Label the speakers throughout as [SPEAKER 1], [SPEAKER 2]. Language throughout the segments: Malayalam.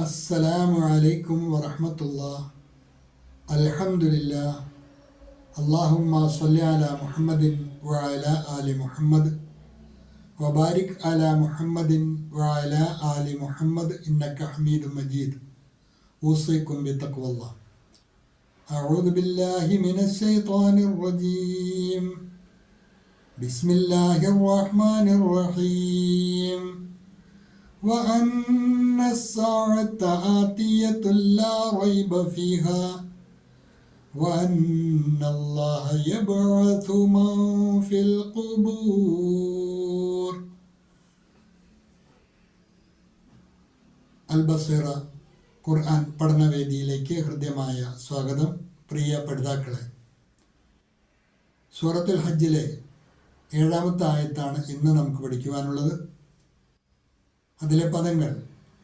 [SPEAKER 1] അസ്സലാമു അലൈക്കും വറഹ്മത്തുള്ളാഹി. അൽഹംദുലില്ലാഹ്. അല്ലാഹുമ്മ സ്വല്ലി അലാ മുഹമ്മദിൻ വഅലാ ആലി മുഹമ്മദ് വബാരിക് അലാ മുഹമ്മദിൻ വഅലാ ആലി മുഹമ്മദ് ഇന്നക ഹമീദും മജീദ്. ഊസികും ബിത്തഖ്വല്ലാഹ്. അഊദു ബില്ലാഹി മിനശ് ശൈത്വാനിർ റജീം. ബിസ്മില്ലാഹിർ റഹ്മാനിർ റഹീം. وأن الساعة آتية لا ريب فيها وأن الله يبعث من في القبور. അൽബസീറ ഖുർആൻ പഠനവേദിയിലേക്ക് ഹൃദ്യമായ സ്വാഗതം. പ്രിയ പഠിതാക്കളെ, സൂറത്തുൽ ഹജ്ജിലെ 7-ാമത്തെ ആയത്താണ് ഇന്ന് നമുക്ക് പഠിക്കുവാനുള്ളത്. അതിലെ പദങ്ങൾ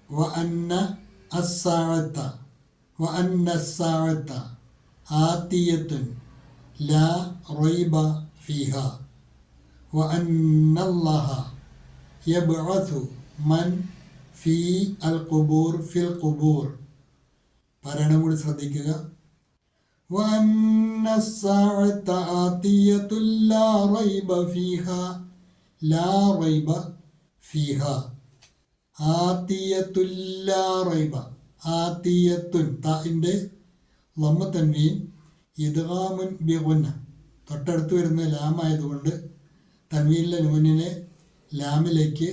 [SPEAKER 1] വഅന്ന അസ്സാഅത്ത ആതിയത്തുൻ ലാ റൈബ ഫീഹാ വഅന്നല്ലാഹ യബ്അസു മൻ ഫീ അൽ ഖുബൂർ ഫിൽ ഖുബൂർ. പറയണം കൂടി ശ്രദ്ധിക്കുക. വഅന്ന അസ്സാഅത്ത ആതിയത്തുൻ ലാ റൈബ ഫീഹാ, ലാ റൈബ ഫീഹാ. ആതിയത്തുല്ലാ റൈബ, ആതിയത്തുൻ താഇൻ്റെ ലമ്മ തൻവീൻ ഇദ്ഗാമുൻ ബിഗുന്ന, തൊട്ടടുത്ത് വരുന്ന ലാമായതുകൊണ്ട് തൻവീനിലെ നൂനിനെ ലാമിലേക്ക്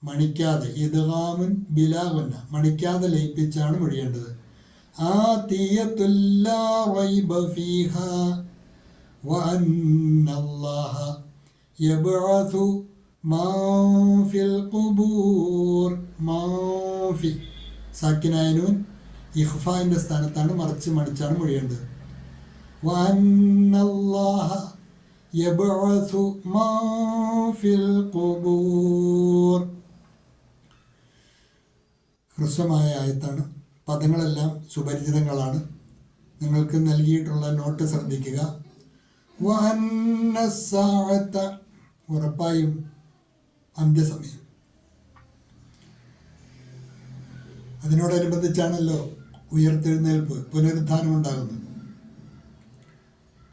[SPEAKER 1] മണിക്കാതെ, ഇദ്ഗാമുൻ ബിലാ ഗുന്ന, മണിക്കാതെ ലയിപ്പിച്ചാണ് മൊഴിയേണ്ടത്. ആതിയത്തുല്ലാ റൈബ ഫീഹാ വഅന്നല്ലാഹ യബ്അസു മാഫിൽ ഖുബൂർ. മാഫി സാക്കിനായ നൂൻ ഇഖ്ഫാന്റെ സ്ഥാനത്താണ്, മറിച്ച് മണിച്ചാണ് മൊഴിയേണ്ടത്. വഅന്നല്ലാഹ യബ്അസു മാഫിൽ ഖുബൂർ. ഹ്രസ്വമായ ആയത്താണ്. പദങ്ങളെല്ലാം സുപരിചിതങ്ങളാണ്. നിങ്ങൾക്ക് നൽകിയിട്ടുള്ള നോട്ട് ശ്രദ്ധിക്കുക. വഅന്നസ്സാഅത, ഉറപ്പായും അന്ത്യസമയം. അതിനോടനുബന്ധിച്ചാണല്ലോ ഉയർത്തെഴുന്നേൽപ്പ്, പുനരുത്ഥാനം ഉണ്ടാകുന്നത്.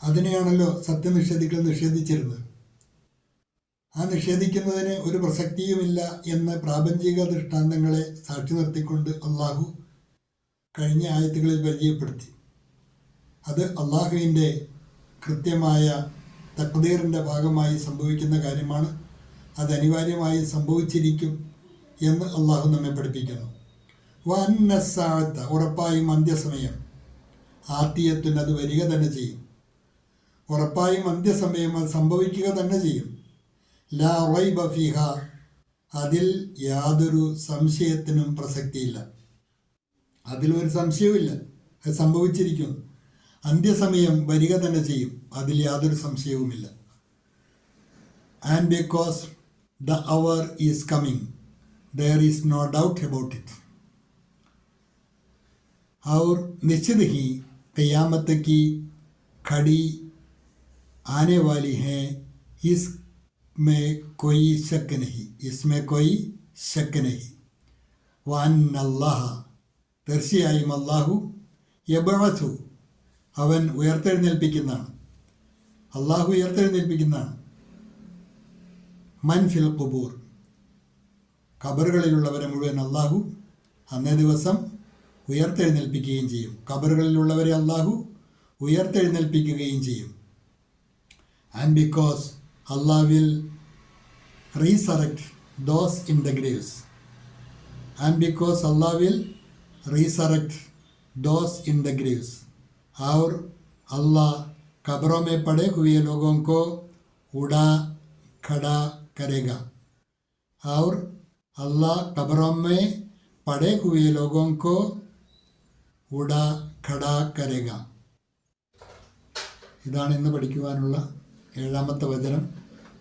[SPEAKER 1] അതിനെയാണല്ലോ സത്യനിഷേധികൾ നിഷേധിച്ചിരുന്നത്. ആ നിഷേധിക്കുന്നതിന് ഒരു പ്രസക്തിയുമില്ല എന്ന് പ്രാപഞ്ചിക ദൃഷ്ടാന്തങ്ങളെ സാക്ഷി നിർത്തിക്കൊണ്ട് അള്ളാഹു കഴിഞ്ഞ ആയത്തുകളിൽ പരിചയപ്പെടുത്തി. അത് അള്ളാഹുവിൻ്റെ കൃത്യമായ തഖ്ദീറിൻ്റെ ഭാഗമായി സംഭവിക്കുന്ന കാര്യമാണ്. അത് അനിവാര്യമായി സംഭവിച്ചിരിക്കും എന്ന് അള്ളാഹു നമ്മെ പഠിപ്പിക്കുന്നു. വഅന്നസ്സാഅത്ത, ഉറപ്പായും അന്ത്യസമയം. ആതിയത്തുൻ, അത് വരിക തന്നെ ചെയ്യും. ഉറപ്പായും അന്ത്യസമയം അത് സംഭവിക്കുക തന്നെ ചെയ്യും. ലാ റൈബ ഫീഹ, അതിൽ യാതൊരു സംശയത്തിനും പ്രസക്തിയില്ല. അതിലൊരു സംശയവുമില്ല, അത് സംഭവിച്ചിരിക്കും. അന്ത്യസമയം വരിക തന്നെ ചെയ്യും, അതിൽ യാതൊരു സംശയവുമില്ല. And because the hour is coming, there is no doubt about it. और निश्चित ही क़यामत की घड़ी आने वाली है, इसमें कोई शक नहीं, इसमें कोई शक नहीं. वअन्नल्लाह, തീർച്ചയായും അല്ലാഹു യബ്അസു, അവൻ ഉയർത്തെഴുന്നേൽപ്പിക്കുന്നതാണ്. അള്ളാഹു ഉയർത്തെഴുന്നേൽപ്പിക്കുന്നതാണ്. മൻ ഫിൽ ഖുബൂർ, ഖബറുകളിലുള്ളവരെ മുഴുവൻ അള്ളാഹു അന്നേ ദിവസം ഉയർത്തെഴുന്നേൽപ്പിക്കുകയും ചെയ്യും. ഖബറുകളിലുള്ളവരെ അള്ളാഹു ഉയർത്തെഴുന്നേൽപ്പിക്കുകയും ചെയ്യും. And because Allah will resurrect those in the graves. And because Allah will resurrect those in the graves, और अल्लाह कब्रों में पड़े हुए लोगों को उड़ा खड़ा करेगा. और अल्लाह कब्रों में पड़े हुए लोगों को उड़ा खड़ा करेगा. ഇതാണ് ഇന്ന് പഠിക്കുവാനുള്ള 7-ാമത്തെ വചനം.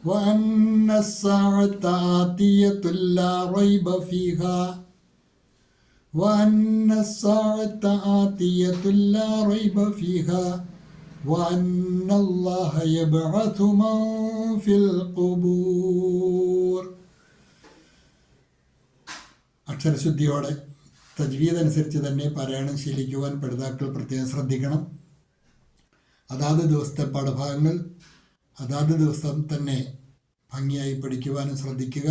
[SPEAKER 1] വഅന്നസ്സാഅത ആതിയത്തുൻ ലാ റൈബ ഫീഹാ وأن الساعة آتية لا ريب فيها وأن الله يبعث من في القبور. അക്ഷരശുദ്ധിയോടെ തജ്വീദ് അനുസരിച്ച് തന്നെ പാരായണം ശീലിക്കുവാൻ പഠിതാക്കൾ പ്രത്യേകം ശ്രദ്ധിക്കണം. അതാത് ദിവസത്തെ പാഠഭാഗങ്ങൾ അതാത് ദിവസം തന്നെ ഭംഗിയായി പഠിക്കുവാനും ശ്രദ്ധിക്കുക.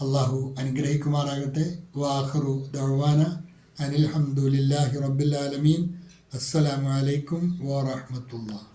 [SPEAKER 1] അള്ളാഹു അനുഗ്രഹിക്കുമാറാകട്ടെ. വാഖിറു ദഅ്വാന അനിൽ ഹംദുലില്ലാഹി റബ്ബിൽ ആലമീൻ. അസ്സലാമു അലൈക്കും വറഹ്മത്തുള്ളാഹി.